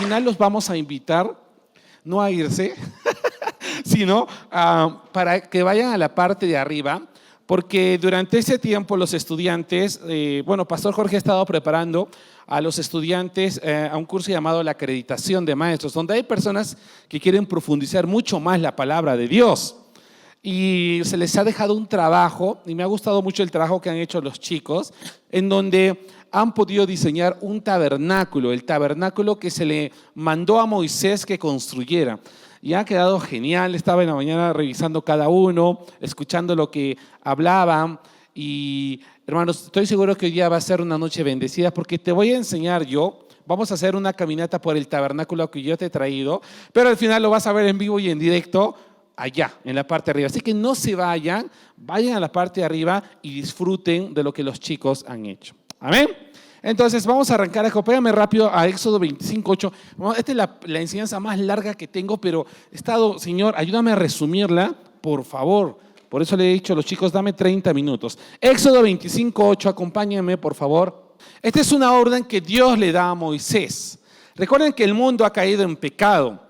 final los vamos a invitar, no a irse, sino para que vayan a la parte de arriba, porque durante ese tiempo los estudiantes, Pastor Jorge ha estado preparando a los estudiantes a un curso llamado la acreditación de maestros, donde hay personas que quieren profundizar mucho más la palabra de Dios. Y se les ha dejado un trabajo, y me ha gustado mucho el trabajo que han hecho los chicos, en donde han podido diseñar un tabernáculo, el tabernáculo que se le mandó a Moisés que construyera. Y ha quedado genial. Estaba en la mañana revisando cada uno, escuchando lo que hablaban. Y hermanos, estoy seguro que hoy día va a ser una noche bendecida, porque te voy a enseñar yo. Vamos a hacer una caminata por el tabernáculo que yo te he traído, pero al final lo vas a ver en vivo y en directo allá, en la parte de arriba. Así que no se vayan, vayan a la parte de arriba y disfruten de lo que los chicos han hecho. Amén. Entonces vamos a arrancar. Acompáñame rápido a Éxodo 25:8. Esta es la enseñanza más larga que tengo, pero he estado, Señor, ayúdame a resumirla, por favor. Por eso le he dicho a los chicos, dame 30 minutos. Éxodo 25:8, acompáñame, por favor. Esta es una orden que Dios le da a Moisés. Recuerden que el mundo ha caído en pecado.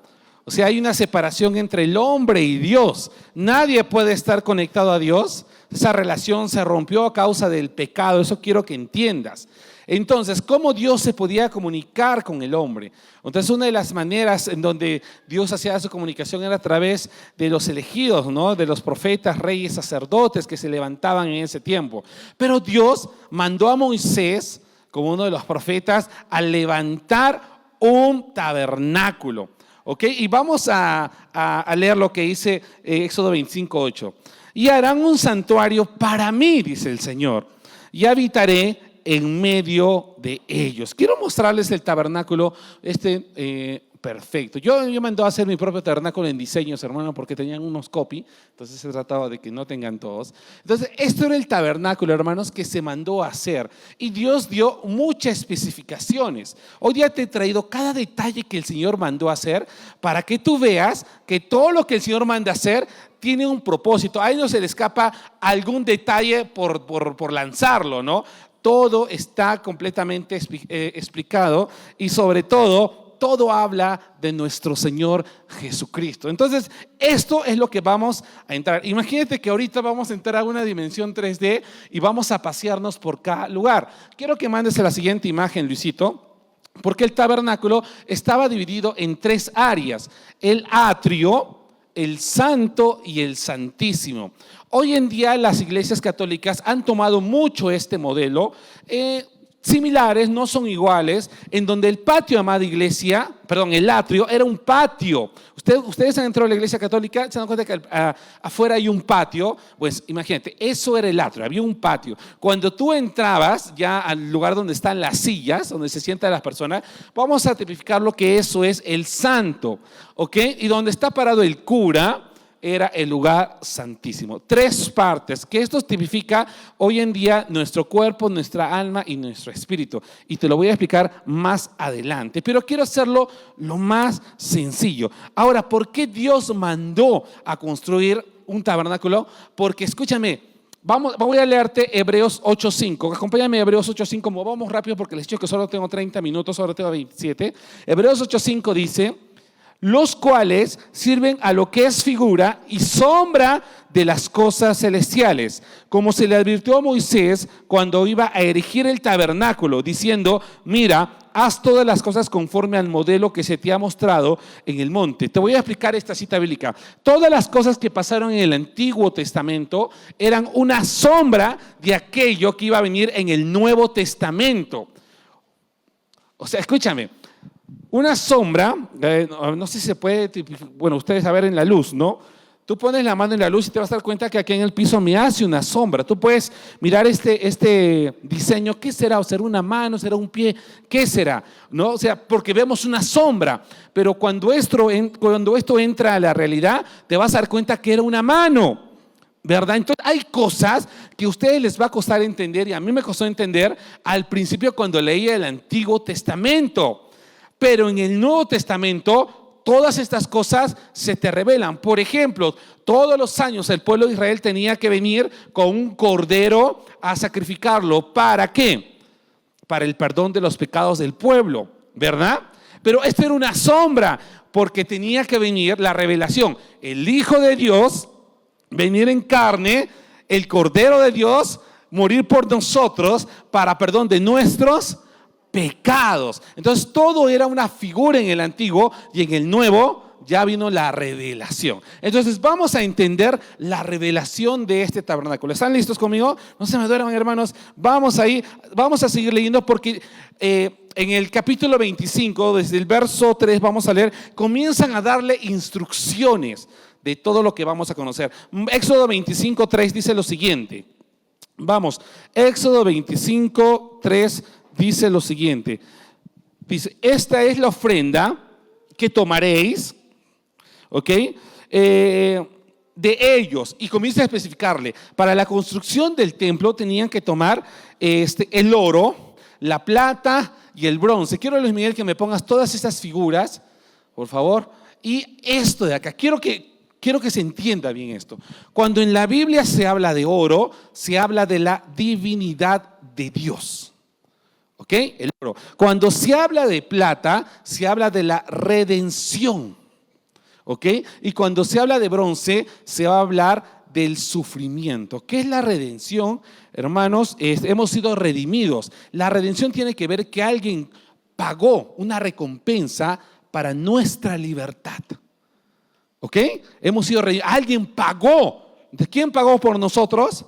O sea, hay una separación entre el hombre y Dios. Nadie puede estar conectado a Dios. Esa relación se rompió a causa del pecado. Eso quiero que entiendas. Entonces, ¿cómo Dios se podía comunicar con el hombre? Entonces, una de las maneras en donde Dios hacía su comunicación era a través de los elegidos, ¿no? De los profetas, reyes, sacerdotes que se levantaban en ese tiempo. Pero Dios mandó a Moisés, como uno de los profetas, a levantar un tabernáculo. ¿Ok? Y vamos a leer lo que dice Éxodo 25:8. Y harán un santuario para mí, dice el Señor, y habitaré en medio de ellos. Quiero mostrarles el tabernáculo perfecto. Yo mandé a hacer mi propio tabernáculo en diseños, hermano, porque tenían unos copy, entonces se trataba de que no tengan todos. Entonces, esto era el tabernáculo, hermanos, que se mandó a hacer. Y Dios dio muchas especificaciones. Hoy día te he traído cada detalle que el Señor mandó a hacer para que tú veas que todo lo que el Señor manda a hacer tiene un propósito. A él no se le escapa algún detalle por lanzarlo, ¿no? Todo está completamente explicado y sobre todo habla de nuestro Señor Jesucristo. Entonces, esto es lo que vamos a entrar. Imagínate que ahorita vamos a entrar a una dimensión 3D y vamos a pasearnos por cada lugar. Quiero que mandes la siguiente imagen, Luisito, porque el tabernáculo estaba dividido en 3 áreas: el atrio, el santo y el santísimo. Hoy en día las iglesias católicas han tomado mucho este modelo, similares, no son iguales, en donde el patio, amada iglesia, el atrio era un patio. Ustedes han entrado a la iglesia católica, se dan cuenta que afuera hay un patio. Pues imagínate, eso era el atrio, había un patio. Cuando tú entrabas ya al lugar donde están las sillas, donde se sientan las personas, vamos a tipificar lo que eso es el santo, ¿ok? Y donde está parado el cura era el lugar santísimo. 3 partes, que esto tipifica hoy en día nuestro cuerpo, nuestra alma y nuestro espíritu. Y te lo voy a explicar más adelante, pero quiero hacerlo lo más sencillo. Ahora, ¿por qué Dios mandó a construir un tabernáculo? Porque escúchame, voy a leerte Hebreos 8:5. Acompáñame a Hebreos 8:5. Vamos rápido porque les digo que solo tengo 30 minutos, ahora tengo 27. Hebreos 8:5 dice: los cuales sirven a lo que es figura y sombra de las cosas celestiales, como se le advirtió a Moisés cuando iba a erigir el tabernáculo, diciendo: mira, haz todas las cosas conforme al modelo que se te ha mostrado en el monte. Te voy a explicar esta cita bíblica. Todas las cosas que pasaron en el Antiguo Testamento eran una sombra de aquello que iba a venir en el Nuevo Testamento. O sea, escúchame. Una sombra, no sé si se puede, ustedes a ver en la luz, ¿no? Tú pones la mano en la luz y te vas a dar cuenta que aquí en el piso me hace una sombra. Tú puedes mirar este diseño. ¿Qué será? ¿O será una mano? ¿Será un pie? ¿Qué será? ¿No? O sea, porque vemos una sombra. Pero cuando esto entra a la realidad, te vas a dar cuenta que era una mano, ¿verdad? Entonces hay cosas que a ustedes les va a costar entender, y a mí me costó entender al principio cuando leía el Antiguo Testamento. Pero en el Nuevo Testamento todas estas cosas se te revelan. Por ejemplo, todos los años el pueblo de Israel tenía que venir con un cordero a sacrificarlo. ¿Para qué? Para el perdón de los pecados del pueblo, ¿verdad? Pero esto era una sombra, porque tenía que venir la revelación. El Hijo de Dios, venir en carne, el Cordero de Dios, morir por nosotros para perdón de nuestros pecados. Entonces todo era una figura en el antiguo, y en el nuevo ya vino la revelación. Entonces vamos a entender la revelación de este tabernáculo. ¿Están listos conmigo? No se me duerman, hermanos. Vamos ahí, vamos a seguir leyendo, porque en el capítulo 25, desde el verso 3 vamos a leer, comienzan a darle instrucciones de todo lo que vamos a conocer. Éxodo 25, 3 dice lo siguiente. Vamos, Éxodo 25, 3 dice lo siguiente. Dice: esta es la ofrenda que tomaréis, ¿ok? De ellos. Y comienza a especificarle: para la construcción del templo tenían que tomar el oro, la plata y el bronce. Quiero, Luis Miguel, que me pongas todas estas figuras, por favor. Y esto de acá, quiero que se entienda bien esto. Cuando en la Biblia se habla de oro, se habla de la divinidad de Dios. ¿Ok? El oro. Cuando se habla de plata, se habla de la redención. ¿Ok? Y cuando se habla de bronce, se va a hablar del sufrimiento. ¿Qué es la redención? Hermanos, hemos sido redimidos. La redención tiene que ver que alguien pagó una recompensa para nuestra libertad. ¿Ok? Hemos sido redimidos. Alguien pagó. ¿De quién pagó por nosotros?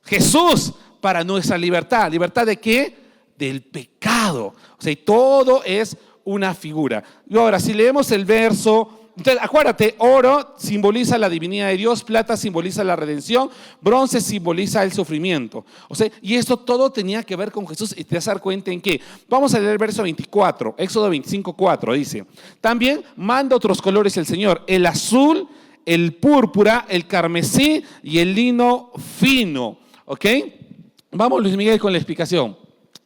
Jesús, para nuestra libertad. ¿Libertad de qué? Del pecado. O sea, todo es una figura. Y ahora, si leemos el verso, entonces acuérdate, oro simboliza la divinidad de Dios, plata simboliza la redención, bronce simboliza el sufrimiento. O sea, y esto todo tenía que ver con Jesús, y te vas a dar cuenta en qué. Vamos a leer el verso 24, Éxodo 25, 4, dice: también manda otros colores el Señor: el azul, el púrpura, el carmesí y el lino fino. ¿Ok? Vamos, Luis Miguel, con la explicación.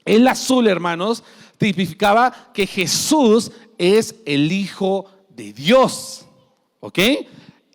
El azul, hermanos, tipificaba que Jesús es el Hijo de Dios. ¿Ok?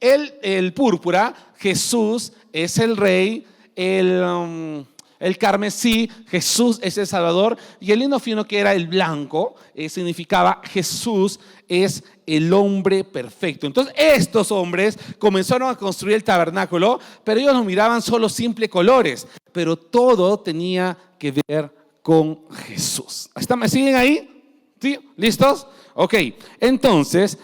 El púrpura, Jesús es el Rey. El carmesí, Jesús es el Salvador. Y el lino fino, que era el blanco, significaba Jesús es el hombre perfecto. Entonces estos hombres comenzaron a construir el tabernáculo, pero ellos no miraban solo simples colores, pero todo tenía que ver con Jesús. ¿Me siguen ahí? ¿Sí? ¿Listos? Ok, entonces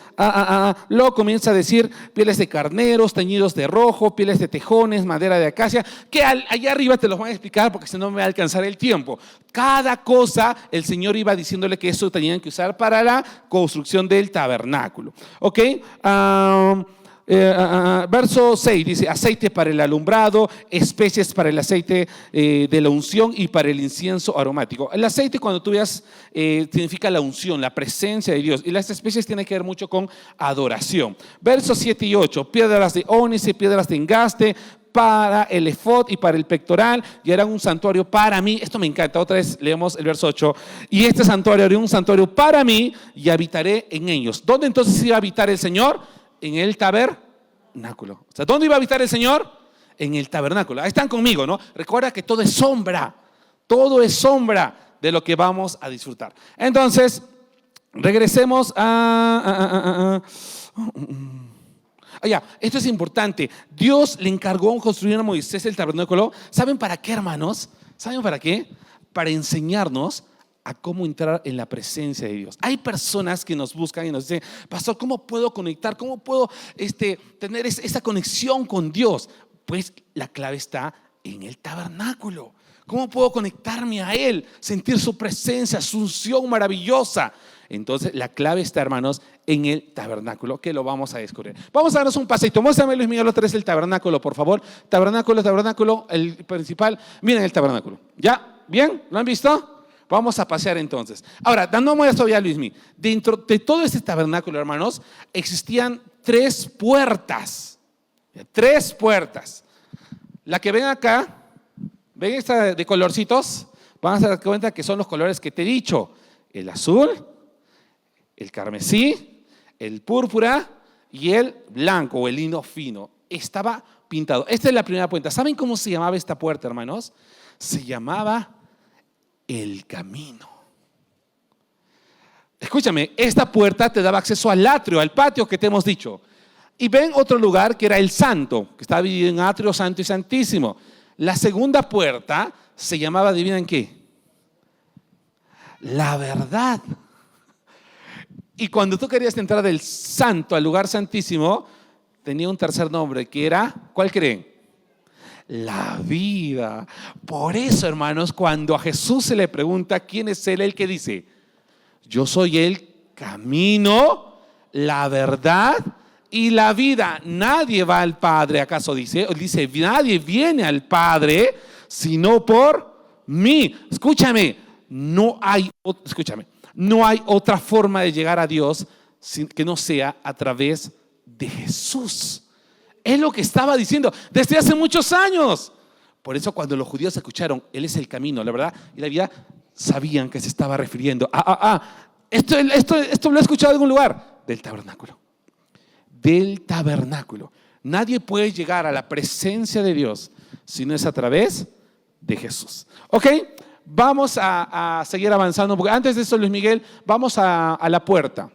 luego comienza a decir: pieles de carneros teñidos de rojo, pieles de tejones, madera de acacia, que allá arriba te los voy a explicar, porque si no me va a alcanzar el tiempo. Cada cosa el Señor iba diciéndole que eso tenían que usar para la construcción del tabernáculo. Ok, verso 6 dice: aceite para el alumbrado, especies para el aceite de la unción y para el incienso aromático. El aceite, cuando tú veas, significa la unción, la presencia de Dios, y las especies tienen que ver mucho con adoración. Versos 7 y 8: piedras de ónice, piedras de engaste para el efod y para el pectoral, y era un santuario para mí. Esto me encanta. Otra vez leemos el verso 8: y este santuario era un santuario para mí, y habitaré en ellos. ¿Dónde entonces iba a habitar el Señor? En el tabernáculo. O sea, ¿dónde iba a habitar el Señor? En el tabernáculo. Ahí están conmigo, ¿no? Recuerda que todo es sombra. Todo es sombra de lo que vamos a disfrutar. Entonces, regresemos ya, esto es importante. Dios le encargó construir a Moisés el tabernáculo. ¿Saben para qué, hermanos? ¿Saben para qué? Para enseñarnos a cómo entrar en la presencia de Dios. Hay personas que nos buscan y nos dicen: pastor, ¿cómo puedo conectar? ¿Cómo puedo tener esa conexión con Dios? Pues la clave está en el tabernáculo. ¿Cómo puedo conectarme a Él? Sentir su presencia, su unción maravillosa. Entonces la clave está, hermanos, en el tabernáculo, que lo vamos a descubrir. Vamos a darnos un paseito. Muéstrame, Luis Miguel, otra vez el tabernáculo, por favor. Tabernáculo, el principal. Miren el tabernáculo. ¿Ya? ¿Bien? ¿Lo han visto? Vamos a pasear entonces. Ahora, dando muestra ya, Luismi, dentro de todo este tabernáculo, hermanos, existían 3 puertas. 3 puertas. La que ven acá, ven esta de colorcitos, van a dar cuenta que son los colores que te he dicho: el azul, el carmesí, el púrpura y el blanco o el lino fino. Estaba pintado. Esta es la primera puerta. ¿Saben cómo se llamaba esta puerta, hermanos? Se llamaba el camino. escúchame, esta puerta te daba acceso al atrio, al patio que te hemos dicho. Y ven otro lugar que era el santo, que estaba dividido en atrio, santo y santísimo. La segunda puerta se llamaba, ¿adivinan qué? La verdad. Y cuando tú querías entrar del santo al lugar santísimo, tenía un tercer nombre que era, ¿cuál creen? La vida. Por eso, hermanos, cuando a Jesús se le pregunta quién es Él, Él que dice, yo soy el camino, la verdad y la vida. Nadie va al Padre, ¿acaso dice? Dice, nadie viene al Padre sino por mí. Escúchame, no hay otra forma de llegar a Dios que no sea a través de Jesús. Es lo que estaba diciendo desde hace muchos años. Por eso cuando los judíos escucharon, Él es el camino, la verdad y la vida, sabían que se estaba refiriendo esto lo he escuchado en algún lugar, del tabernáculo. Del tabernáculo. Nadie puede llegar a la presencia de Dios si no es a través de Jesús. ¿Ok? Vamos a seguir avanzando, porque antes de eso, Luis Miguel, vamos a la puerta.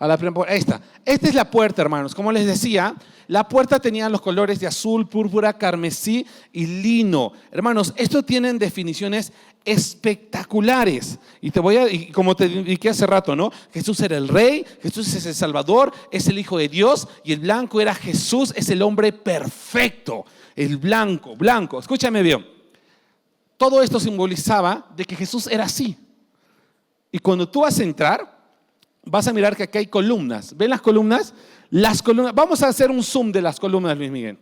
Ahí está. Esta es la puerta, hermanos. Como les decía, la puerta tenía los colores de azul, púrpura, carmesí y lino. Hermanos, esto tienen definiciones espectaculares. Y como te indiqué hace rato, ¿no? Jesús era el rey, Jesús es el Salvador, es el Hijo de Dios, y el blanco era Jesús, es el hombre perfecto. El blanco. Escúchame bien. Todo esto simbolizaba de que Jesús era así. Y cuando tú vas a entrar, vas a mirar que aquí hay columnas. ¿Ven las columnas? Las columnas. Vamos a hacer un zoom de las columnas, Luis Miguel.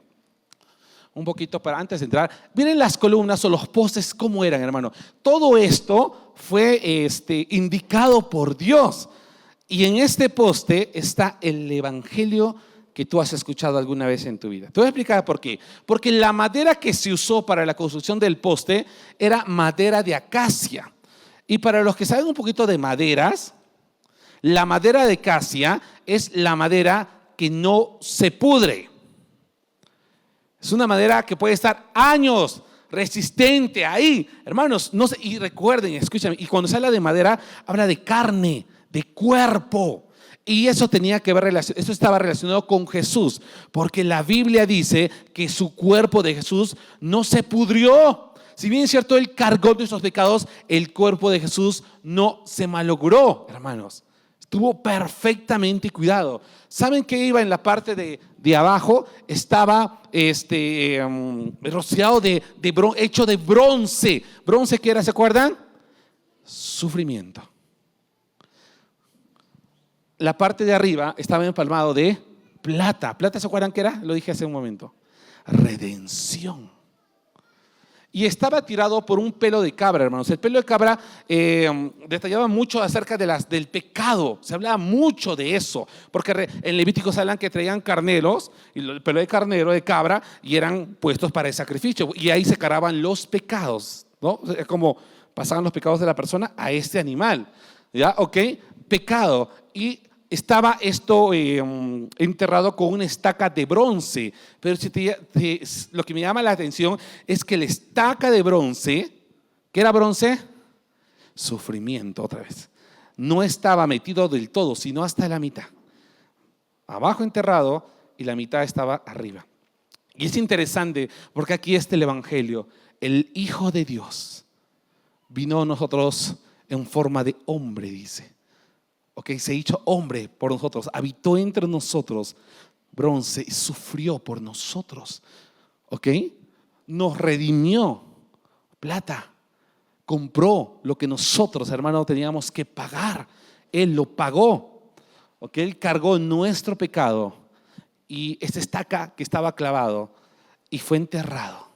Un poquito para antes de entrar. Miren las columnas o los postes cómo eran, hermano. Todo esto fue indicado por Dios. Y en este poste está el evangelio que tú has escuchado alguna vez en tu vida. Te voy a explicar por qué. Porque la madera que se usó para la construcción del poste era madera de acacia. Y para los que saben un poquito de maderas, la madera de acacia es la madera que no se pudre. Es una madera que puede estar años, resistente ahí. Hermanos, no sé, y recuerden, escúchame, y cuando se habla de madera, habla de carne, de cuerpo. Y eso eso estaba relacionado con Jesús, porque la Biblia dice que su cuerpo de Jesús no se pudrió. Si bien es cierto, Él cargó nuestros pecados, el cuerpo de Jesús no se malogró, hermanos. Estuvo perfectamente cuidado. ¿Saben qué iba en la parte de abajo? Estaba rociado hecho de bronce. ¿Bronce qué era? ¿Se acuerdan? Sufrimiento. La parte de arriba estaba empalmado de plata. ¿Plata se acuerdan qué era? Lo dije hace un momento. Redención. Y estaba tirado por un pelo de cabra, hermanos. El pelo de cabra detallaba mucho acerca del pecado. Se hablaba mucho de eso. Porque en Levítico se hablan que traían carneros, y el pelo de carnero, de cabra, y eran puestos para el sacrificio. Y ahí se cargaban los pecados, ¿no? Es como pasaban los pecados de la persona a este animal. ¿Ya? ¿Ok? Pecado. Y estaba esto enterrado con una estaca de bronce. Pero lo que me llama la atención es que la estaca de bronce, ¿qué era bronce? Sufrimiento, otra vez. No estaba metido del todo, sino hasta la mitad. Abajo enterrado y la mitad estaba arriba. Y es interesante porque aquí está el evangelio. El Hijo de Dios vino a nosotros en forma de hombre, dice. Ok, se hizo hombre por nosotros, habitó entre nosotros, bronce, y sufrió por nosotros. Ok, nos redimió, plata, compró lo que nosotros, hermanos, teníamos que pagar. Él lo pagó. Ok, Él cargó nuestro pecado y esta estaca que estaba clavado y fue enterrado.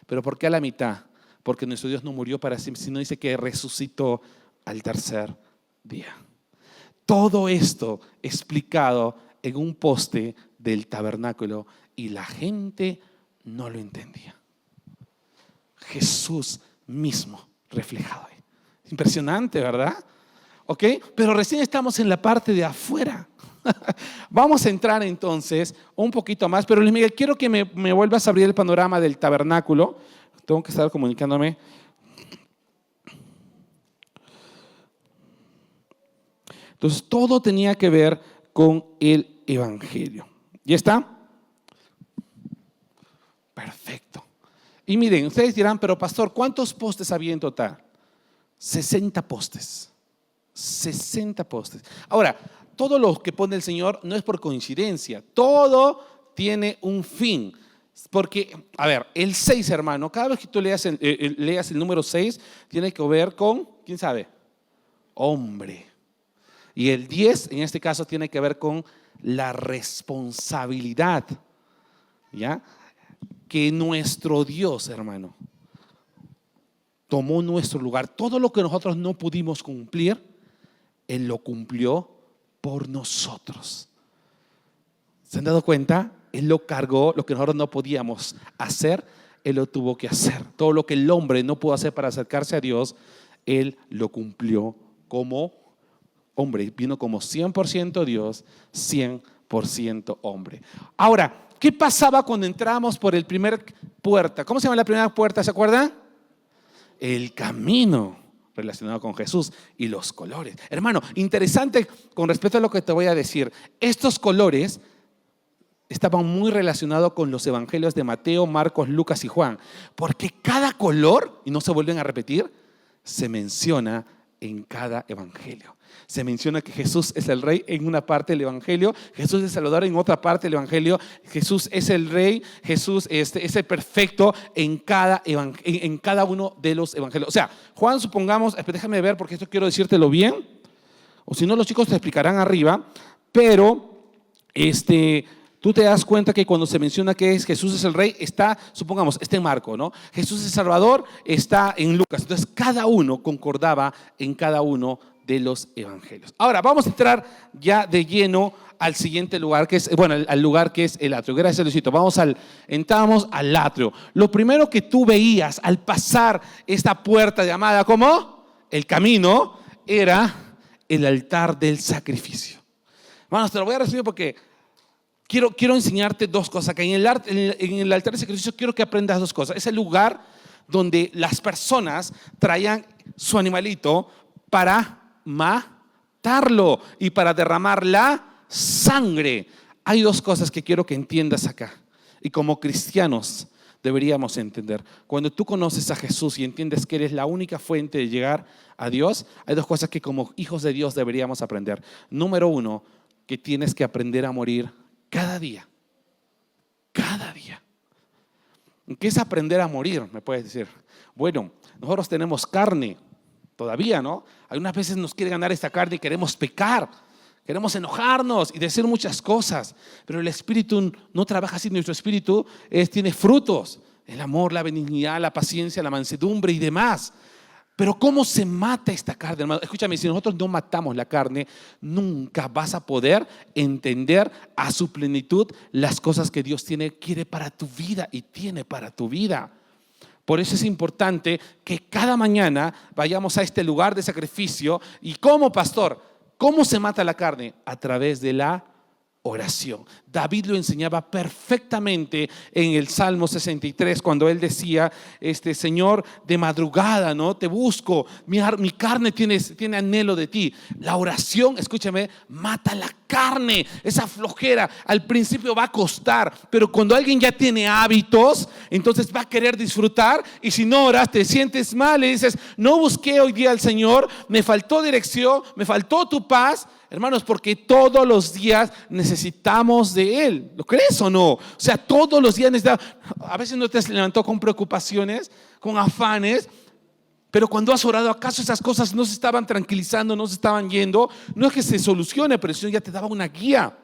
¿Pero por qué a la mitad? Porque nuestro Dios no murió para siempre, sino dice que resucitó al tercer día. Todo esto explicado en un poste del tabernáculo y la gente no lo entendía. Jesús mismo reflejado ahí. Impresionante, ¿verdad? ¿Ok? Pero recién estamos en la parte de afuera. Vamos a entrar entonces un poquito más, pero Luis Miguel, quiero que me vuelvas a abrir el panorama del tabernáculo. Tengo que estar comunicándome. Entonces, todo tenía que ver con el evangelio. ¿Ya está? Perfecto. Y miren, ustedes dirán, pero pastor, ¿cuántos postes había en total? 60 postes. 60 postes. Ahora, todo lo que pone el Señor no es por coincidencia. Todo tiene un fin. Porque, a ver, el 6, hermano, cada vez que tú leas el número 6, tiene que ver con, ¿quién sabe? Hombre. Y el 10, en este caso, tiene que ver con la responsabilidad. ¿Ya? Que nuestro Dios, hermano, tomó nuestro lugar. Todo lo que nosotros no pudimos cumplir, Él lo cumplió por nosotros. ¿Se han dado cuenta? Él lo cargó, lo que nosotros no podíamos hacer, Él lo tuvo que hacer. Todo lo que el hombre no pudo hacer para acercarse a Dios, Él lo cumplió como hombre. Vino como 100% Dios, 100% hombre. Ahora, ¿qué pasaba cuando entramos por el primer puerta? ¿Cómo se llama la primera puerta? ¿Se acuerdan? El camino relacionado con Jesús y los colores. Hermano, interesante con respecto a lo que te voy a decir. Estos colores estaban muy relacionados con los evangelios de Mateo, Marcos, Lucas y Juan. Porque cada color, y no se vuelven a repetir, se menciona en cada evangelio. Se menciona que Jesús es el rey en una parte del evangelio, Jesús es el Salvador en otra parte del evangelio, Jesús es el rey, Jesús es el perfecto en cada uno de los evangelios. O sea, Juan, supongamos, déjame ver porque esto quiero decírtelo bien, o si no los chicos te explicarán arriba, pero tú te das cuenta que cuando se menciona que Jesús es el rey, supongamos, está en Marco, ¿no? Jesús es el Salvador, está en Lucas. Entonces, cada uno concordaba en cada uno de los evangelios. Ahora, vamos a entrar ya de lleno al siguiente lugar, que es, bueno, al lugar que es el atrio. Gracias, Luisito. Entramos al atrio. Lo primero que tú veías al pasar esta puerta llamada, ¿cómo? El camino, era el altar del sacrificio. Vamos, te lo voy a resumir porque quiero enseñarte dos cosas. Que en el altar de sacrificio quiero que aprendas dos cosas. Es el lugar donde las personas traían su animalito para matarlo y para derramar la sangre. Hay dos cosas que quiero que entiendas acá. Y como cristianos deberíamos entender. Cuando tú conoces a Jesús y entiendes que eres la única fuente de llegar a Dios, hay dos cosas que como hijos de Dios deberíamos aprender. Número uno, que tienes que aprender a morir cada día. Cada día. ¿Qué es aprender a morir? Me puedes decir. Bueno, nosotros tenemos carne todavía, ¿no? Algunas veces nos quiere ganar esta carne y queremos pecar, queremos enojarnos y decir muchas cosas, pero el Espíritu no trabaja así. Nuestro Espíritu tiene frutos: el amor, la benignidad, la paciencia, la mansedumbre y demás. Pero ¿cómo se mata esta carne, hermano? Escúchame, si nosotros no matamos la carne, nunca vas a poder entender a su plenitud las cosas que Dios quiere para tu vida y tiene para tu vida. Por eso es importante que cada mañana vayamos a este lugar de sacrificio. ¿Y cómo, pastor? ¿Cómo se mata la carne? A través de la oración. David lo enseñaba perfectamente en el Salmo 63 cuando él decía, Señor, de madrugada, ¿no? Te busco, mi carne tiene anhelo de ti. La oración, escúchame, mata la carne, esa flojera. Al principio va a costar, pero cuando alguien ya tiene hábitos, entonces va a querer disfrutar. Y si no oras, te sientes mal y dices, no busqué hoy día al Señor, me faltó dirección, me faltó tu paz. Hermanos, porque todos los días necesitamos de Él. ¿Lo crees o no? O sea, todos los días necesitamos. A veces no te has levantado con preocupaciones, con afanes, pero cuando has orado, ¿acaso esas cosas no se estaban tranquilizando, no se estaban yendo? No es que se solucione, pero el Señor ya te daba una guía.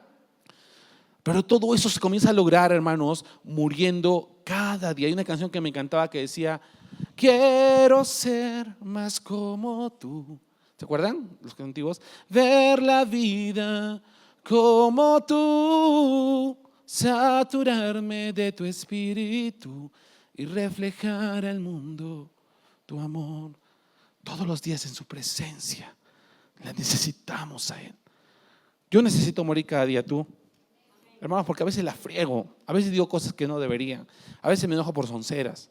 Pero todo eso se comienza a lograr, hermanos, muriendo cada día. Hay una canción que me encantaba que decía, quiero ser más como tú. ¿Se acuerdan? Los antiguos. Ver la vida como tú, saturarme de tu espíritu y reflejar al mundo tu amor. Todos los días en su presencia. La necesitamos a Él. Yo necesito morir cada día, tú. Hermanos, porque a veces la friego. A veces digo cosas que no debería. A veces me enojo por sonceras.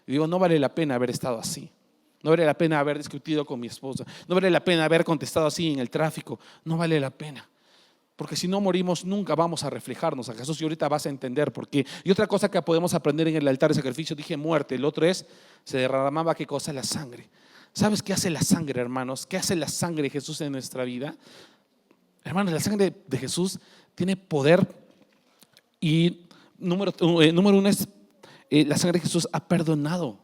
Y digo, no vale la pena haber estado así. No vale la pena haber discutido con mi esposa. No vale la pena haber contestado así en el tráfico. No vale la pena. Porque si no morimos, nunca vamos a reflejarnos a Jesús. Y ahorita vas a entender por qué. Y otra cosa que podemos aprender en el altar de sacrificio, dije muerte. El otro es, se derramaba, ¿qué cosa? La sangre. ¿Sabes qué hace la sangre, hermanos? ¿Qué hace la sangre de Jesús en nuestra vida? Hermanos, la sangre de Jesús tiene poder. Y número uno es, la sangre de Jesús ha perdonado,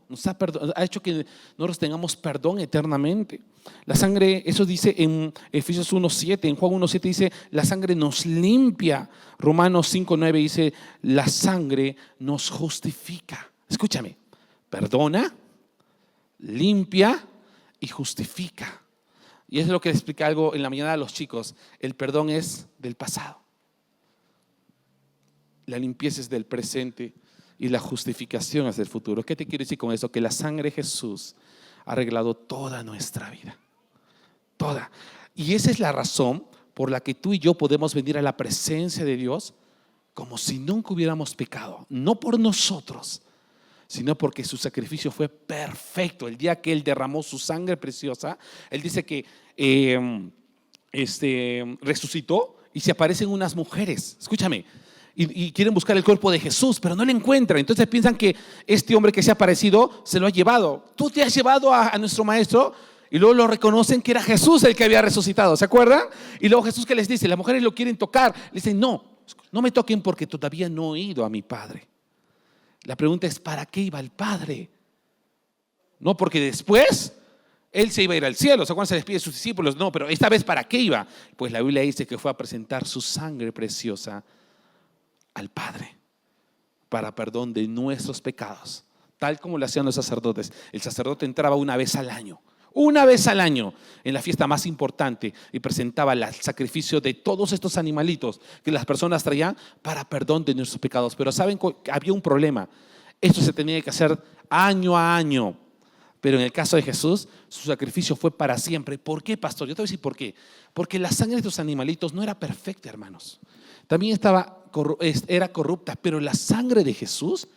ha hecho que nosotros tengamos perdón eternamente. La sangre, eso dice en Efesios 1:7, en Juan 1:7 dice, la sangre nos limpia. Romanos 5:9 dice, la sangre nos justifica. Escúchame, perdona, limpia y justifica. Y es lo que les explica algo en la mañana a los chicos. El perdón es del pasado, la limpieza es del presente y la justificación es del futuro. ¿Qué te quiero decir con eso? Que la sangre de Jesús ha arreglado toda nuestra vida, toda. Y esa es la razón por la que tú y yo podemos venir a la presencia de Dios como si nunca hubiéramos pecado. No por nosotros, sino porque su sacrificio fue perfecto. El día que Él derramó su sangre preciosa, Él dice que resucitó y se aparecen unas mujeres. Escúchame. Y quieren buscar el cuerpo de Jesús, pero no lo encuentran. Entonces piensan que este hombre que se ha aparecido se lo ha llevado. Tú te has llevado a nuestro maestro, y luego lo reconocen que era Jesús el que había resucitado. ¿Se acuerdan? Y luego Jesús, ¿qué les dice? Las mujeres lo quieren tocar. Le dicen, no me toquen porque todavía no he ido a mi Padre. La pregunta es, ¿para qué iba el Padre? No, porque después Él se iba a ir al cielo. ¿Se acuerdan? Se despide de sus discípulos. No, pero esta vez ¿para qué iba? Pues la Biblia dice que fue a presentar su sangre preciosa al Padre para perdón de nuestros pecados, tal como lo hacían los sacerdotes. El sacerdote entraba una vez al año en la fiesta más importante y presentaba el sacrificio de todos estos animalitos que las personas traían para perdón de nuestros pecados. Pero saben que había un problema. Esto se tenía que hacer año a año. Pero en el caso de Jesús, su sacrificio fue para siempre. ¿Por qué, pastor? Yo te voy a decir por qué. Porque la sangre de estos animalitos no era perfecta, hermanos. También era corrupta, pero la sangre de Jesús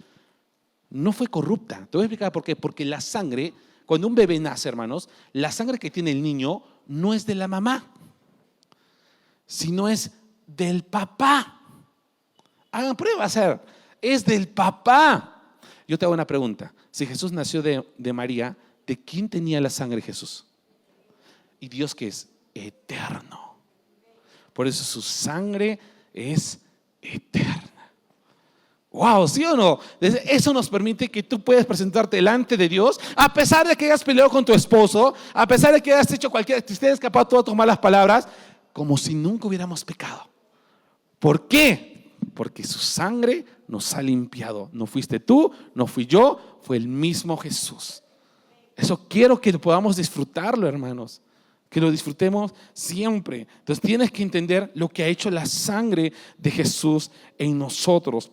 no fue corrupta. Te voy a explicar por qué. Porque la sangre, cuando un bebé nace, hermanos, la sangre que tiene el niño no es de la mamá, sino es del papá. Hagan prueba, es del papá. Yo te hago una pregunta. Si Jesús nació de María, ¿de quién tenía la sangre Jesús? Y Dios, que es eterno. Por eso su sangre es eterna. Wow, ¿sí o no? Eso nos permite que tú puedas presentarte delante de Dios, a pesar de que hayas peleado con tu esposo, a pesar de que hayas hecho que te estés escapado todas tus malas palabras, como si nunca hubiéramos pecado. ¿Por qué? Porque su sangre nos ha limpiado. No fuiste tú, no fui yo, fue el mismo Jesús. Eso quiero que podamos disfrutarlo, hermanos. Que lo disfrutemos siempre. Entonces tienes que entender lo que ha hecho la sangre de Jesús en nosotros.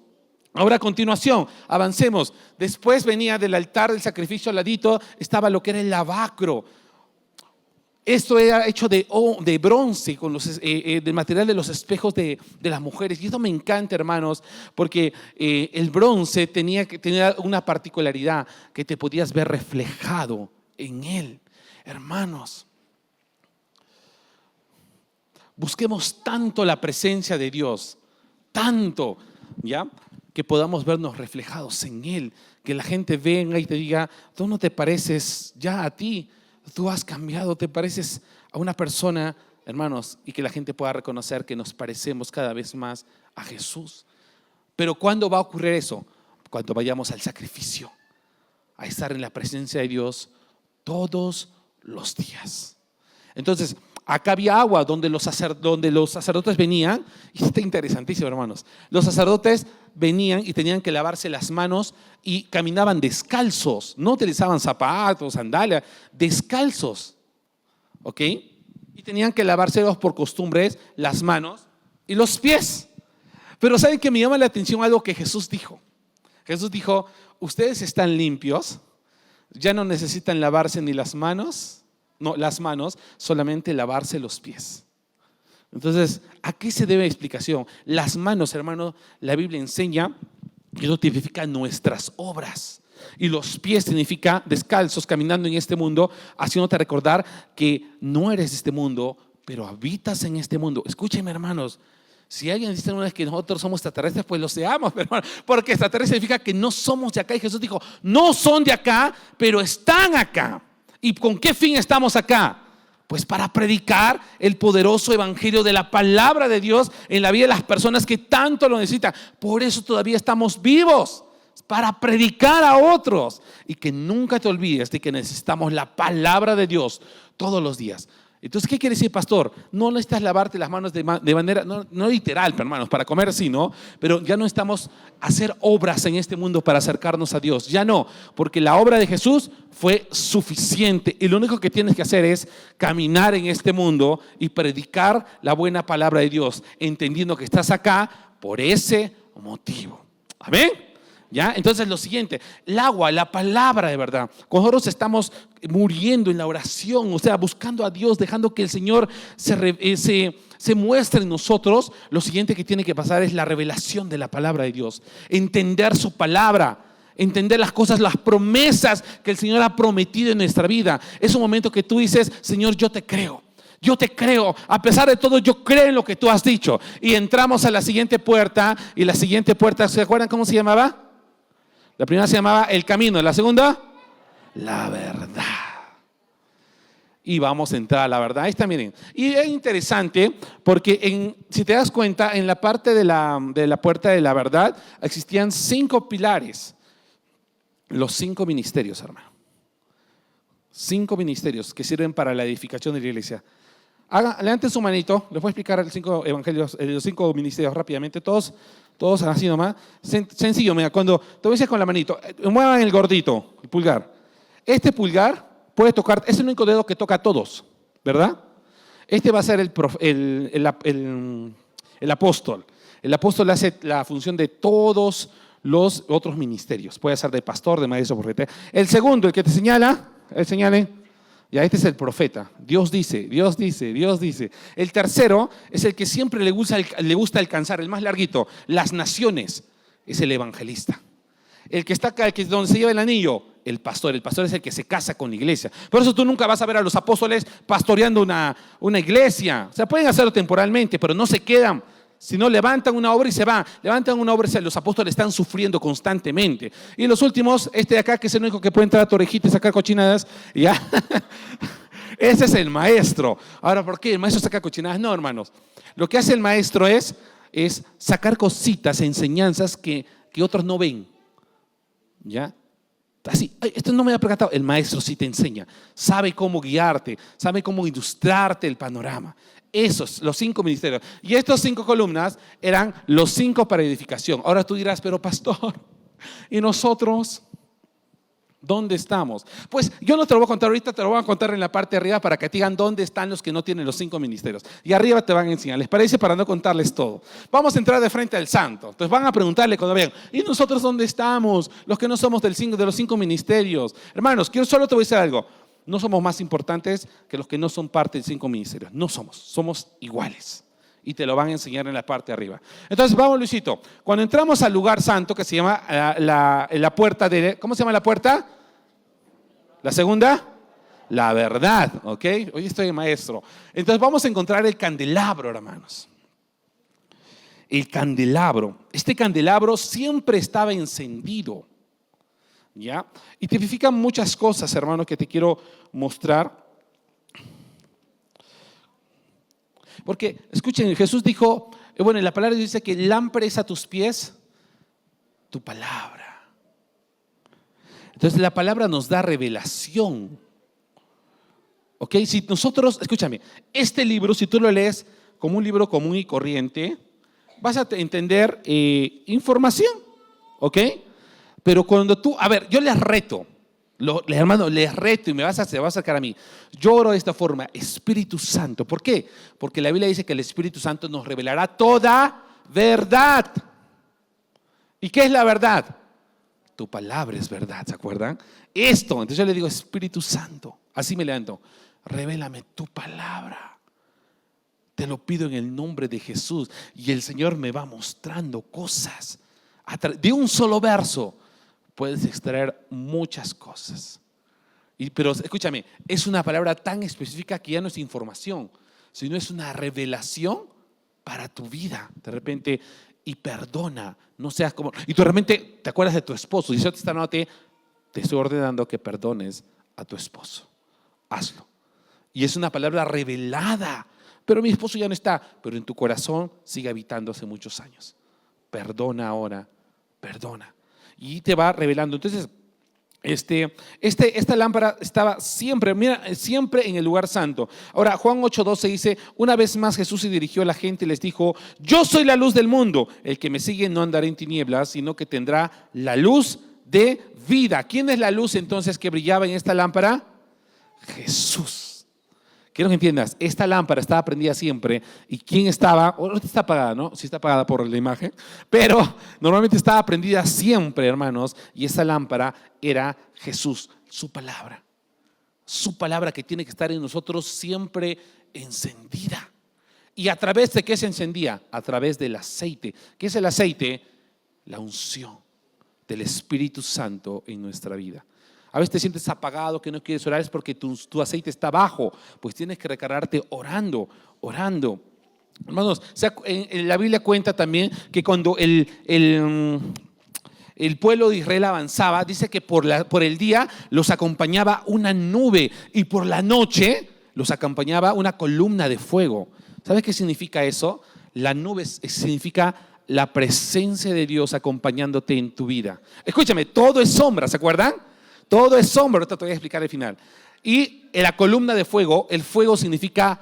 Ahora a continuación, avancemos. Después venía del altar del sacrificio al ladito, estaba lo que era el lavacro. Esto era hecho de bronce, con del material de los espejos de las mujeres. Y esto me encanta, hermanos, porque el bronce tenía una particularidad, que te podías ver reflejado en él. Hermanos, busquemos tanto la presencia de Dios, tanto, ¿ya?, que podamos vernos reflejados en Él, que la gente venga y te diga, tú no te pareces ya a ti, tú has cambiado, te pareces a una persona, hermanos, y que la gente pueda reconocer que nos parecemos cada vez más a Jesús. Pero ¿cuándo va a ocurrir eso? Cuando vayamos al sacrificio, a estar en la presencia de Dios todos los días. Entonces, acá había agua donde los sacerdotes venían, y está interesantísimo, hermanos. Los sacerdotes venían y tenían que lavarse las manos y caminaban descalzos, no utilizaban zapatos, sandalias, descalzos, ¿ok? Y tenían que lavárselos por costumbres las manos y los pies. Pero ¿saben qué me llama la atención? Algo que Jesús dijo. Jesús dijo, ustedes están limpios, ya no necesitan lavarse ni las manos, solamente lavarse los pies. Entonces, ¿a qué se debe explicación? Las manos, hermano, la Biblia enseña que eso tipifica nuestras obras. Y los pies significa descalzos, caminando en este mundo, haciéndote recordar que no eres de este mundo, pero habitas en este mundo. Escúchenme, hermanos. Si alguien dice una vez que nosotros somos extraterrestres, pues lo seamos, hermano, porque extraterrestre significa que no somos de acá. Y Jesús dijo, no son de acá, pero están acá. ¿Y con qué fin estamos acá? Pues para predicar el poderoso evangelio de la palabra de Dios en la vida de las personas que tanto lo necesitan. Por eso todavía estamos vivos, para predicar a otros. Y que nunca te olvides de que necesitamos la palabra de Dios todos los días. Entonces, ¿qué quiere decir, pastor? No necesitas lavarte las manos de manera, no literal, hermanos, para comer sí, ¿no? Pero ya no estamos a hacer obras en este mundo para acercarnos a Dios. Ya no, porque la obra de Jesús fue suficiente. Y lo único que tienes que hacer es caminar en este mundo y predicar la buena palabra de Dios, entendiendo que estás acá por ese motivo. Amén. ¿Ya? Entonces lo siguiente, el agua, la palabra de verdad. Cuando nosotros estamos muriendo en la oración, o sea, buscando a Dios, dejando que el Señor se muestre en nosotros, lo siguiente que tiene que pasar es la revelación de la palabra de Dios. Entender su palabra, entender las cosas, las promesas que el Señor ha prometido en nuestra vida. Es un momento que tú dices, Señor, yo te creo. Yo te creo, a pesar de todo yo creo en lo que tú has dicho. Y entramos a la siguiente puerta. Y la siguiente puerta, ¿se acuerdan cómo se llamaba? La primera se llamaba el camino. La segunda, la verdad. Y vamos a entrar a la verdad. Ahí está, miren. Y es interesante porque si te das cuenta, en la parte de la puerta de la verdad existían 5 pilares. Los 5 ministerios, hermano. 5 ministerios que sirven para la edificación de la iglesia. Levanten su manito. Les voy a explicar los 5 evangelios, los 5 ministerios rápidamente. Todos así nomás. Sencillo, mira, cuando te dices con la manito, muevan el gordito, el pulgar. Este pulgar puede tocar, es el único dedo que toca a todos, ¿verdad? Este va a ser el apóstol. El apóstol hace la función de todos los otros ministerios. Puede ser de pastor, de maestro, profeta. El segundo, el que te señala, ya este es el profeta. Dios dice, Dios dice, Dios dice. El tercero es el que siempre le gusta alcanzar, el más larguito, las naciones. Es el evangelista. El que está acá, el que es donde se lleva el anillo, el pastor. El pastor es el que se casa con la iglesia. Por eso tú nunca vas a ver a los apóstoles pastoreando una iglesia. O sea, pueden hacerlo temporalmente, pero no se quedan. Si no, levantan una obra y se van. Levantan una obra y los apóstoles están sufriendo constantemente. Y los últimos, este de acá, que es el único que puede entrar a tu orejita y sacar cochinadas, ya. Ese es el maestro. Ahora, ¿por qué el maestro saca cochinadas? No, hermanos. Lo que hace el maestro es sacar cositas, enseñanzas que otros no ven. ¿Ya? Así, esto no me ha percatado. El maestro sí te enseña. Sabe cómo guiarte, sabe cómo ilustrarte el panorama. Esos, los 5 ministerios. Y estas 5 columnas eran los 5 para edificación. Ahora tú dirás, pero pastor, ¿y nosotros dónde estamos? Pues yo no te lo voy a contar ahorita, te lo voy a contar en la parte de arriba para que te digan dónde están los que no tienen los 5 ministerios. Y arriba te van a enseñar. ¿Les parece? Para no contarles todo. Vamos a entrar de frente al santo. Entonces van a preguntarle cuando vean, ¿y nosotros dónde estamos? Los que no somos de los 5 ministerios. Hermanos, solo te voy a decir algo. No somos más importantes que los que no son parte de 5 ministerios. No somos iguales. Y te lo van a enseñar en la parte de arriba. Entonces, vamos, Luisito. Cuando entramos al lugar santo, que se llama la puerta de... ¿Cómo se llama la puerta? ¿La segunda? La verdad, ¿ok? Hoy estoy maestro. Entonces, vamos a encontrar el candelabro, hermanos. El candelabro. Este candelabro siempre estaba encendido. ¿Ya? Y tipifican muchas cosas, hermano, que te quiero mostrar. Porque, escuchen, Jesús dijo, en la palabra dice que lámpara es a tus pies tu palabra. Entonces la palabra nos da revelación. ¿Ok? Si nosotros, escúchame, este libro, si tú lo lees como un libro común y corriente, vas a entender información. ¿Ok? Pero cuando tú, yo les reto, hermano, les reto y se va a acercar a mí. Yo oro de esta forma, Espíritu Santo. ¿Por qué? Porque la Biblia dice que el Espíritu Santo nos revelará toda verdad. ¿Y qué es la verdad? Tu palabra es verdad, ¿se acuerdan? Entonces yo le digo, Espíritu Santo, así me levanto, revélame tu palabra. Te lo pido en el nombre de Jesús. Y el Señor me va mostrando cosas de un solo verso. puedes extraer muchas cosas. Pero escúchame, es una palabra tan específica que ya no es información, sino es una revelación para tu vida. De repente, y perdona, no seas como… Y tú de repente te acuerdas de tu esposo. Y yo esta noche te estoy ordenando que perdones a tu esposo. Hazlo. Y es una palabra revelada. Pero mi esposo ya no está. Pero en tu corazón sigue habitando hace muchos años. Perdona ahora, perdona. Y te va revelando. Entonces, esta lámpara estaba siempre, mira, siempre en el lugar santo. Ahora, Juan 8:12 dice: una vez más Jesús se dirigió a la gente y les dijo: yo soy la luz del mundo. El que me sigue no andará en tinieblas, sino que tendrá la luz de vida. ¿Quién es la luz entonces que brillaba en esta lámpara? Jesús. Quiero que entiendas, esta lámpara estaba prendida siempre. ¿Y quién estaba? Ahorita está apagada, ¿no? Sí está apagada por la imagen, pero normalmente estaba prendida siempre, hermanos. Y esa lámpara era Jesús, su palabra. Su palabra que tiene que estar en nosotros siempre encendida. ¿Y a través de qué se encendía? A través del aceite. ¿Qué es el aceite? La unción del Espíritu Santo en nuestra vida. A veces te sientes apagado, que no quieres orar, es porque tu aceite está bajo. Pues tienes que recargarte orando. Hermanos, en la Biblia cuenta también que cuando el pueblo de Israel avanzaba, dice que por el día los acompañaba una nube y por la noche los acompañaba una columna de fuego. ¿Sabes qué significa eso? La nube significa la presencia de Dios acompañándote en tu vida. Escúchame, todo es sombra, ¿se acuerdan? Todo es sombra, ahorita te voy a explicar al final. Y en la columna de fuego, el fuego significa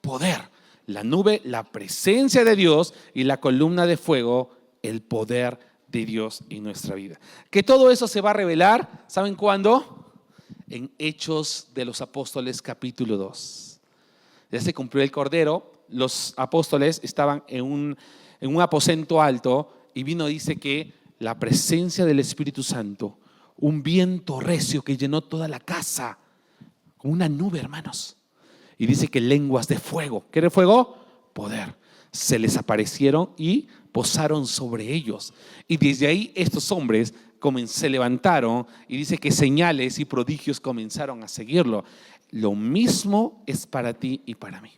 poder. La nube, la presencia de Dios, y la columna de fuego, el poder de Dios en nuestra vida. Que todo eso se va a revelar, ¿saben cuándo? En Hechos de los Apóstoles capítulo 2. Ya se cumplió el Cordero, los apóstoles estaban en un aposento alto y dice que la presencia del Espíritu Santo, un viento recio que llenó toda la casa, como una nube, hermanos. Y dice que lenguas de fuego. ¿Qué era fuego? Poder. Se les aparecieron y posaron sobre ellos. Y desde ahí estos hombres se levantaron y dice que señales y prodigios comenzaron a seguirlo. Lo mismo es para ti y para mí.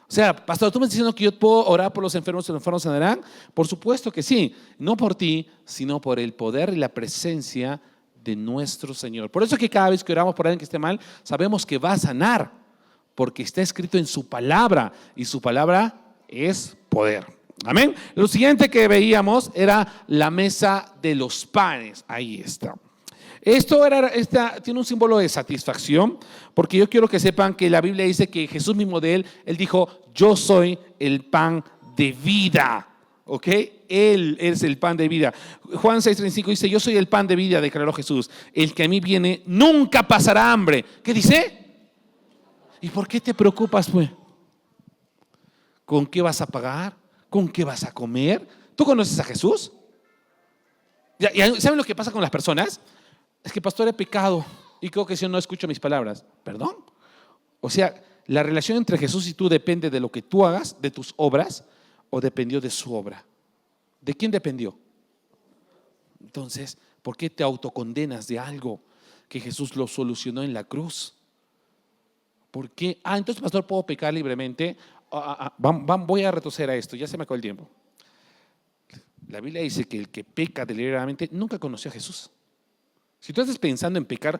O sea, pastor, ¿tú me estás diciendo que yo puedo orar por los enfermos y los enfermos sanarán? Por supuesto que sí, no por ti, sino por el poder y la presencia de nuestro Señor. Por eso es que cada vez que oramos por alguien que esté mal, sabemos que va a sanar, porque está escrito en su palabra y su palabra es poder. Amén. Lo siguiente que veíamos era la mesa de los panes. Ahí está. Tiene un símbolo de satisfacción, porque yo quiero que sepan que la Biblia dice que Jesús mismo él dijo: yo soy el pan de vida. ¿Ok? Él es el pan de vida. Juan 6:35 dice: yo soy el pan de vida, declaró Jesús. El que a mí viene nunca pasará hambre. ¿Qué dice? ¿Y por qué te preocupas, pues? ¿Con qué vas a pagar? ¿Con qué vas a comer? ¿Tú conoces a Jesús? ¿Saben lo que pasa con las personas? Es que, pastor, he pecado y creo que si yo no escucho mis palabras. ¿Perdón? O sea, la relación entre Jesús y tú depende de lo que tú hagas, de tus obras, o dependió de su obra. ¿De quién dependió? Entonces, ¿por qué te autocondenas de algo que Jesús lo solucionó en la cruz? ¿Por qué? Entonces, pastor, ¿puedo pecar libremente? Voy a retroceder a esto, ya se me acabó el tiempo. La Biblia dice que el que peca deliberadamente nunca conoció a Jesús. Si tú estás pensando en pecar,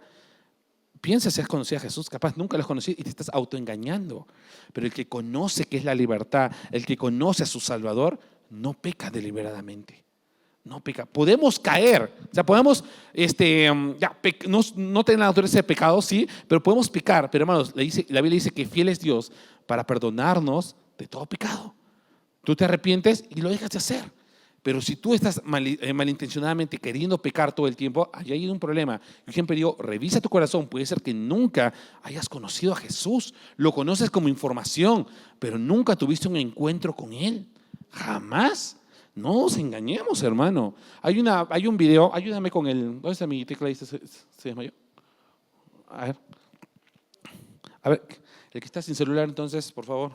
piensa si has conocido a Jesús, capaz nunca lo has conocido y te estás autoengañando. Pero el que conoce qué es la libertad, el que conoce a su Salvador, no peca deliberadamente. No peca. Podemos caer, o sea, podemos no tener la naturaleza de pecado, sí, pero podemos pecar. Pero hermanos, la Biblia dice que fiel es Dios para perdonarnos de todo pecado. Tú te arrepientes y lo dejas de hacer. Pero si tú estás malintencionadamente queriendo pecar todo el tiempo, ahí hay un problema. Yo siempre digo, revisa tu corazón. Puede ser que nunca hayas conocido a Jesús. Lo conoces como información, pero nunca tuviste un encuentro con Él. Jamás. No nos engañemos, hermano. Hay un video, ayúdame con ¿dónde está mi tecladista? ¿Se desmayó? A ver, el que está sin celular entonces, por favor.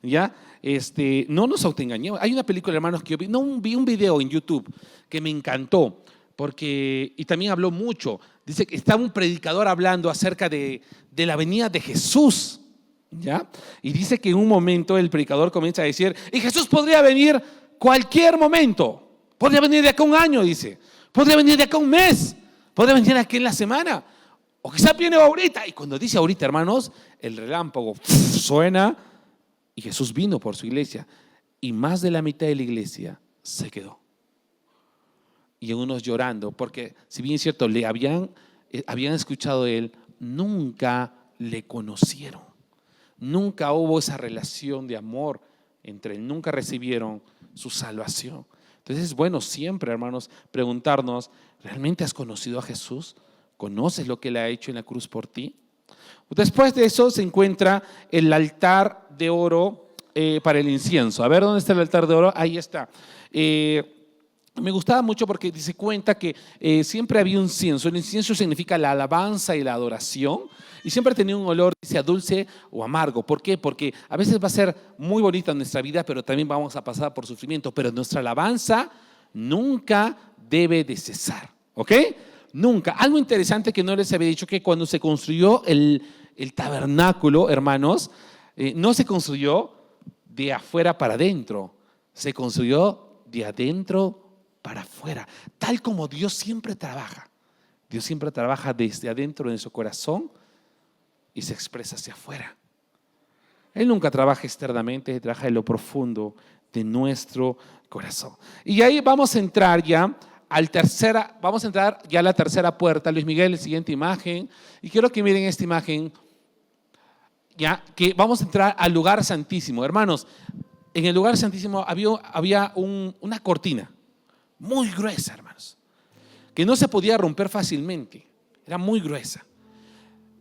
Ya, no nos autoengañemos. Hay una película, hermanos, que yo vi un video en YouTube que me encantó. y también habló mucho. Dice que estaba un predicador hablando acerca de la venida de Jesús, ¿ya? Y dice que en un momento el predicador comienza a decir, y Jesús podría venir cualquier momento, podría venir de acá un año, dice, podría venir de acá un mes, podría venir de aquí en la semana, o quizás viene ahorita. Y cuando dice ahorita, hermanos, el relámpago suena y Jesús vino por su iglesia, y más de la mitad de la iglesia se quedó. Y unos llorando, porque si bien es cierto, le habían escuchado de él, nunca le conocieron. Nunca hubo esa relación de amor entre él, nunca recibieron su salvación. Entonces es bueno siempre, hermanos, preguntarnos, ¿realmente has conocido a Jesús? ¿Conoces lo que él ha hecho en la cruz por ti? Después de eso se encuentra el altar de oro para el incienso. A ver, ¿dónde está el altar de oro? Ahí está. Me gustaba mucho porque se cuenta que siempre había un incienso. El incienso significa la alabanza y la adoración, y siempre tenía un olor, sea dulce o amargo. ¿Por qué? Porque a veces va a ser muy bonita nuestra vida, pero también vamos a pasar por sufrimiento. Pero nuestra alabanza nunca debe de cesar, ¿ok? Nunca. Algo interesante que no les había dicho, que cuando se construyó el tabernáculo, hermanos, no se construyó de afuera para adentro, se construyó de adentro para afuera, tal como Dios siempre trabaja. Dios siempre trabaja desde adentro de su corazón y se expresa hacia afuera. Él nunca trabaja externamente, Él trabaja en lo profundo de nuestro corazón. Y ahí vamos a entrar ya a la tercera puerta. Luis Miguel, la siguiente imagen. Y quiero que miren esta imagen, ya que vamos a entrar al lugar santísimo. Hermanos, en el lugar santísimo había una cortina muy gruesa, hermanos, que no se podía romper fácilmente. Era muy gruesa.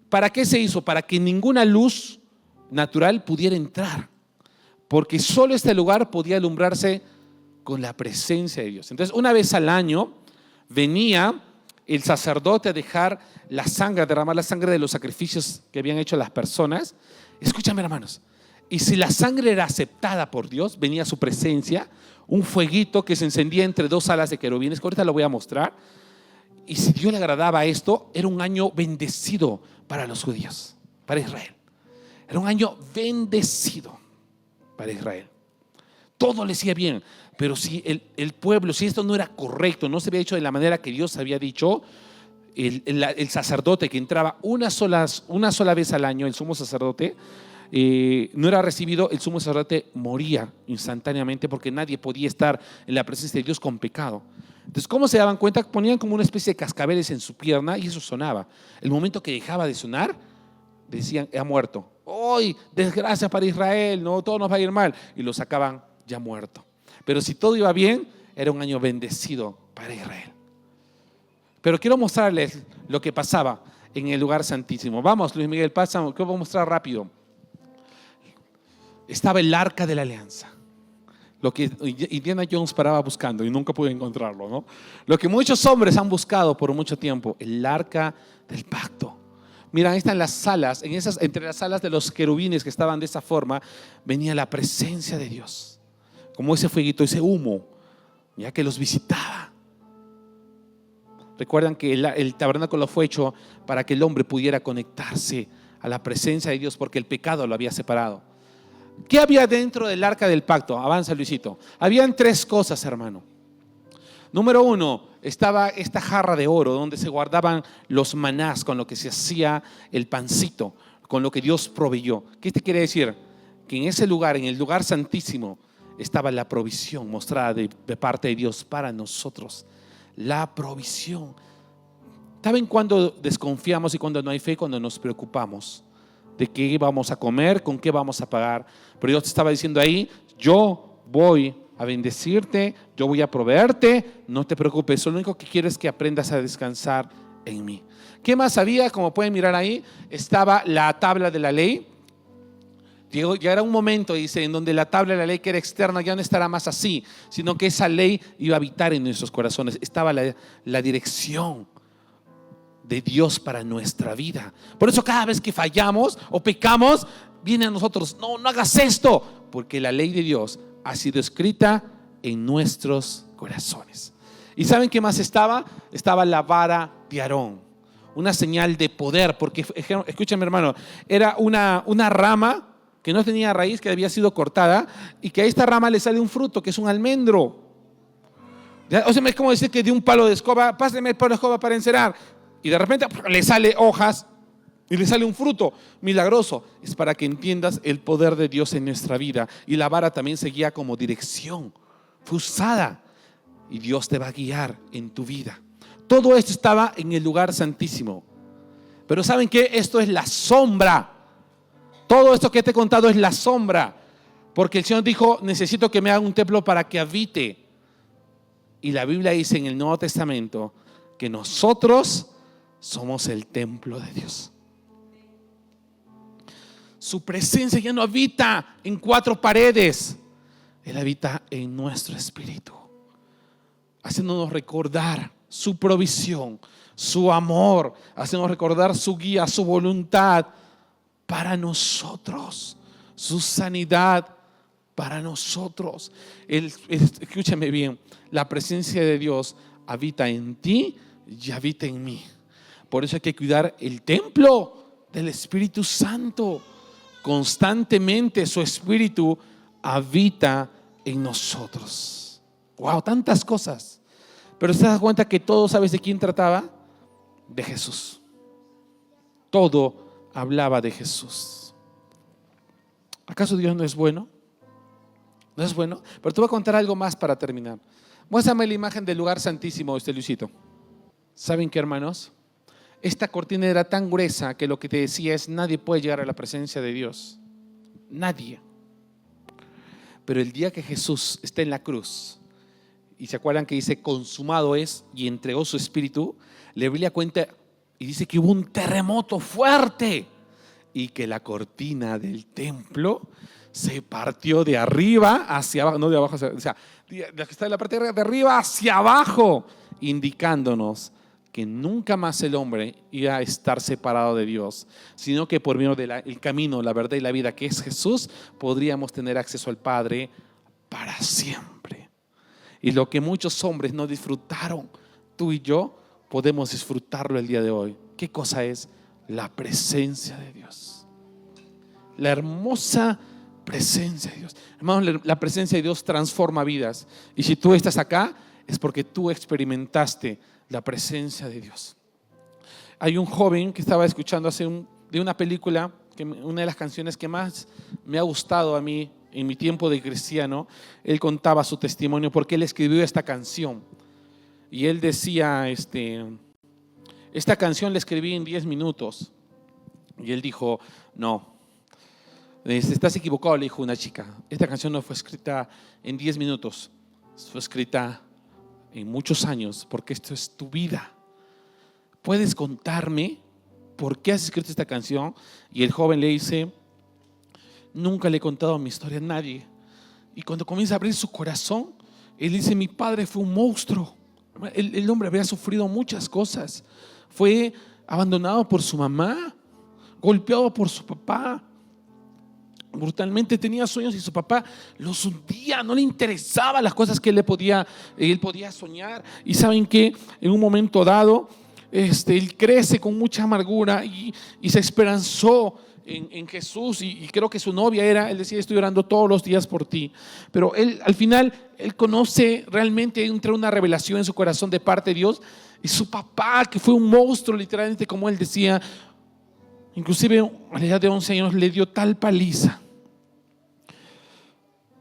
¿Para qué se hizo? Para que ninguna luz natural pudiera entrar, porque solo este lugar podía alumbrarse con la presencia de Dios. Entonces, una vez al año venía el sacerdote a dejar la sangre, a derramar la sangre de los sacrificios que habían hecho las personas. Escúchame, hermanos, y si la sangre era aceptada por Dios, venía a su presencia un fueguito que se encendía entre dos alas de querubines, que ahorita lo voy a mostrar. Y si Dios le agradaba esto, era un año bendecido para los judíos, para Israel. Era un año bendecido para Israel. Todo le hacía bien. Pero si el pueblo, si esto no era correcto, no se había hecho de la manera que Dios había dicho, el sacerdote que entraba una sola vez al año, el sumo sacerdote, no era recibido, el sumo sacerdote moría instantáneamente, porque nadie podía estar en la presencia de Dios con pecado. Entonces, ¿cómo se daban cuenta? Ponían como una especie de cascabeles en su pierna y eso sonaba. El momento que dejaba de sonar, decían, ha muerto. ¡Hoy, desgracia para Israel! No, todo nos va a ir mal. Y lo sacaban ya muerto. Pero si todo iba bien, era un año bendecido para Israel. Pero quiero mostrarles lo que pasaba en el lugar santísimo. Vamos, Luis Miguel, pasa, que voy a mostrar rápido. Estaba el arca de la alianza, lo que Indiana Jones paraba buscando y nunca pudo encontrarlo, ¿no? Lo que muchos hombres han buscado por mucho tiempo, el arca del pacto. Mira, ahí están las salas, entre las salas de los querubines que estaban de esa forma, venía la presencia de Dios, como ese fueguito, ese humo, ya que los visitaba. Recuerdan que el tabernáculo fue hecho para que el hombre pudiera conectarse a la presencia de Dios, porque el pecado lo había separado. ¿Qué había dentro del arca del pacto? Avanza, Luisito. Habían tres cosas, hermano. Número uno, estaba esta jarra de oro donde se guardaban los manás, con lo que se hacía el pancito, con lo que Dios proveyó. ¿Qué te quiere decir? Que en ese lugar, en el lugar santísimo, estaba la provisión mostrada de parte de Dios para nosotros. La provisión. ¿Saben cuándo desconfiamos y cuándo no hay fe? Cuando nos preocupamos de qué vamos a comer, con qué vamos a pagar. Pero Dios te estaba diciendo ahí, yo voy a bendecirte, yo voy a proveerte, no te preocupes, lo único que quiero es que aprendas a descansar en mí. ¿Qué más había? Como pueden mirar ahí, estaba la tabla de la ley. Ya era un momento, dice, en donde la tabla de la ley, que era externa, ya no estará más así, sino que esa ley iba a habitar en nuestros corazones. Estaba la dirección de Dios para nuestra vida. Por eso cada vez que fallamos o pecamos, viene a nosotros, no hagas esto, porque la ley de Dios ha sido escrita en nuestros corazones. ¿Y saben qué más estaba? Estaba la vara de Aarón, una señal de poder, porque escúchame hermano, era una rama que no tenía raíz, que había sido cortada, y que a esta rama le sale un fruto, que es un almendro. O sea, es como decir que de un palo de escoba, páseme el palo de escoba para encerar, y de repente le sale hojas y le sale un fruto milagroso. Es para que entiendas el poder de Dios en nuestra vida. Y la vara también seguía como dirección, fue usada, y Dios te va a guiar en tu vida. Todo esto estaba en el lugar santísimo. Pero ¿saben qué? Esto es la sombra. Todo esto que te he contado es la sombra. Porque el Señor dijo, necesito que me haga un templo para que habite. Y la Biblia dice en el Nuevo Testamento que nosotros somos el templo de Dios. Su presencia ya no habita en cuatro paredes. Él habita en nuestro espíritu, haciéndonos recordar su provisión, su amor, haciéndonos recordar su guía, su voluntad para nosotros, su sanidad para nosotros. Escúchame bien, la presencia de Dios habita en ti y habita en mí. Por eso hay que cuidar el templo del Espíritu Santo. Constantemente su Espíritu habita en nosotros. Wow, tantas cosas. Pero ¿te das cuenta que todo, sabes de quién trataba? De Jesús. Todo hablaba de Jesús. ¿Acaso Dios no es bueno? ¿No es bueno? Pero te voy a contar algo más para terminar. Muéstrame la imagen del lugar santísimo, Luisito. ¿Saben qué, hermanos? Esta cortina era tan gruesa que lo que te decía es: nadie puede llegar a la presencia de Dios. Nadie. Pero el día que Jesús está en la cruz, y se acuerdan que dice consumado es, y entregó su espíritu, la Biblia cuenta y dice que hubo un terremoto fuerte y que la cortina del templo se partió de arriba hacia abajo, no de abajo hacia, o sea, de la que está en la parte de arriba hacia abajo, indicándonos que nunca más el hombre iba a estar separado de Dios, sino que por medio del camino, la verdad y la vida, que es Jesús, podríamos tener acceso al Padre para siempre. Y lo que muchos hombres no disfrutaron, tú y yo podemos disfrutarlo el día de hoy. ¿Qué cosa es? La presencia de Dios. La hermosa presencia de Dios. Hermanos, la presencia de Dios transforma vidas. Y si tú estás acá, es porque tú experimentaste la presencia de Dios. Hay un joven que estaba escuchando de una película, una de las canciones que más me ha gustado a mí en mi tiempo de cristiano. Él contaba su testimonio porque él escribió esta canción. Y él decía, esta canción la escribí en 10 minutos. Y él dijo, no, estás equivocado, le dijo una chica. Esta canción no fue escrita en 10 minutos, fue escrita en muchos años, porque esto es tu vida. ¿Puedes contarme por qué has escrito esta canción? Y el joven le dice, nunca le he contado mi historia a nadie. Y cuando comienza a abrir su corazón, él dice, mi padre fue un monstruo. El hombre había sufrido muchas cosas. Fue abandonado por su mamá, golpeado por su papá, brutalmente tenía sueños y su papá los hundía, no le interesaban las cosas que él podía soñar. Y saben que en un momento dado él crece con mucha amargura y se esperanzó en Jesús, y creo que su novia él decía, estoy orando todos los días por ti. Pero él al final, él conoce realmente, entra una revelación en su corazón de parte de Dios, y su papá, que fue un monstruo literalmente, como él decía, inclusive a la edad de 11 años le dio tal paliza.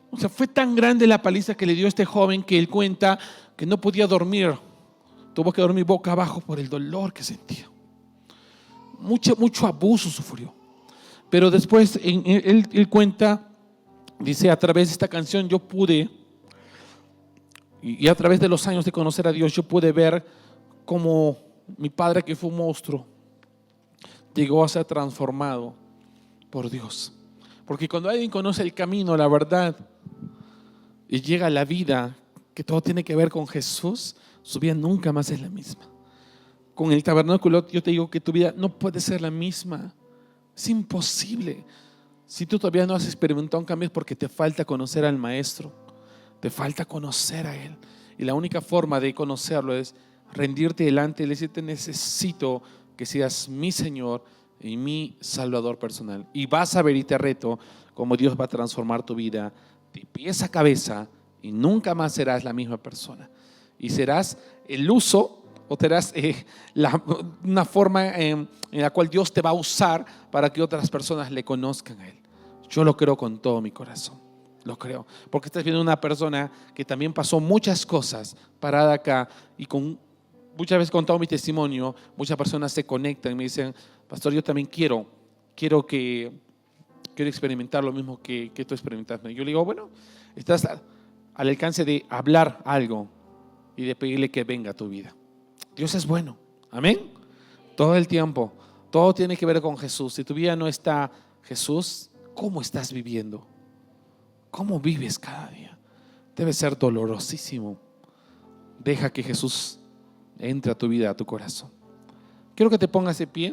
O sea, fue tan grande la paliza que le dio este joven que él cuenta que no podía dormir. Tuvo que dormir boca abajo por el dolor que sentía. Mucho abuso sufrió. Pero después él cuenta, dice, a través de esta canción yo pude, y a través de los años de conocer a Dios, yo pude ver cómo mi padre, que fue un monstruo, llegó a ser transformado por Dios. Porque cuando alguien conoce el camino, la verdad, y llega a la vida, que todo tiene que ver con Jesús, su vida nunca más es la misma. Con el tabernáculo yo te digo que tu vida no puede ser la misma. Es imposible. Si tú todavía no has experimentado un cambio, es porque te falta conocer al Maestro, te falta conocer a Él. Y la única forma de conocerlo es rendirte delante de Él y decirte: necesito que seas mi Señor y mi Salvador personal. Y vas a ver, y te reto, cómo Dios va a transformar tu vida de pies a cabeza y nunca más serás la misma persona. Y serás el uso, o serás una forma en la cual Dios te va a usar para que otras personas le conozcan a Él. Yo lo creo con todo mi corazón. Lo creo, porque estás viendo una persona que también pasó muchas cosas parada acá, y muchas veces contado mi testimonio, muchas personas se conectan y me dicen: pastor, yo también quiero experimentar lo mismo que tú experimentaste. Yo le digo: bueno, estás al alcance de hablar algo y de pedirle que venga a tu vida. Dios es bueno, amén. Todo el tiempo, todo tiene que ver con Jesús. Si tu vida no está Jesús, ¿cómo estás viviendo? ¿Cómo vives cada día? Debe ser dolorosísimo. Deja que Jesús entre a tu vida, a tu corazón. Quiero que te pongas de pie.